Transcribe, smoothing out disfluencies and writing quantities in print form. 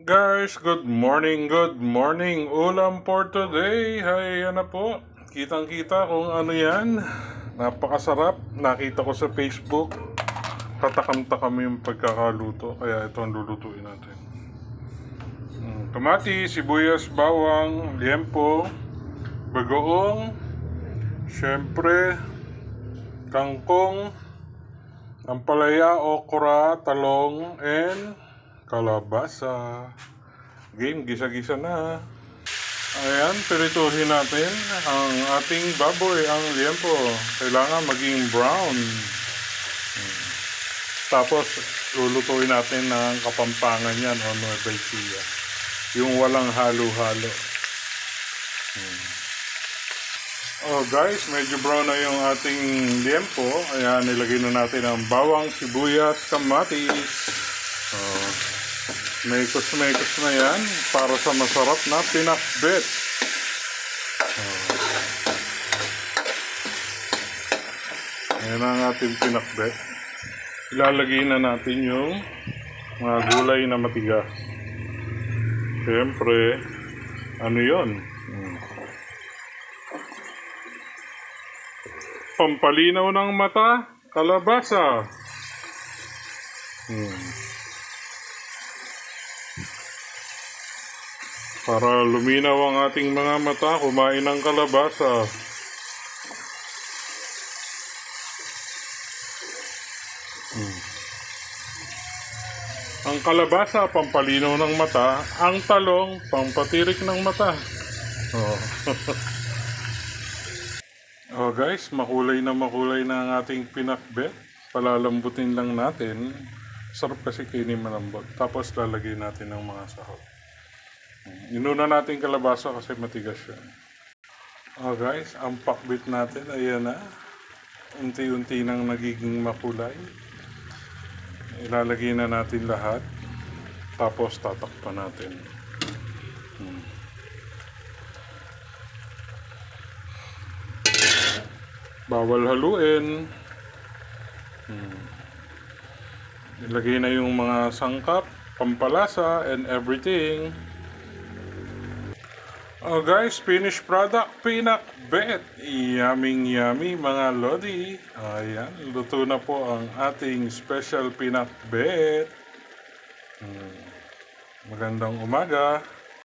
Guys, good morning, good morning. Ulam for today. Hay, ano po. Kitang-kita kung ano yan. Napakasarap. Nakita ko sa Facebook. Tatakam-takam yung pagkakaluto. Kaya ito ang lulutuin natin. Kamati, sibuyas, bawang, liempo, bagoong, syempre, kangkong, ampalaya, okra, talong, and kalabasa. Game, gisa-gisa na. Ayan, pirituhin natin ang ating baboy, ang liempo. Kailangan maging brown. Tapos, lulutuin natin ng Kapampangan yan o Nueva Ecija. Yung walang halo-halo. Oh guys, medyo brown na yung ating liempo. Ayan, nilagay na natin ang bawang, sibuyas, kamatis. Mekos-mekos na yan para sa masarap na pinakbet. Ayan ang ating pinakbet. Ilalagay na natin yung mga gulay na matigas. Siyempre, ano yun? Pampalinaw ng mata, kalabasa. Para luminaw ang ating mga mata, kumain ng kalabasa. Ang kalabasa, pampalinaw ng mata. Ang talong, pampatirik ng mata. Oh guys, makulay na ang ating pinakbet. Palalambutin lang natin. Sarap kasi kainin malambot. Tapos lalagay natin ng mga sahog. Inuna natin kalabasa kasi matigas siya. Oh guys, ang pakbit natin, ayan na. Unti-unti nang nagiging makulay. Ilalagay na natin lahat. Tapos tatakpan natin. Bawal haluin. Ilagay na yung mga sangkap, pampalasa, and everything. Oh guys, finished product, pinakbet. Yummy mga lodi. Ayan, luto na po ang ating special pinakbet. Magandang umaga.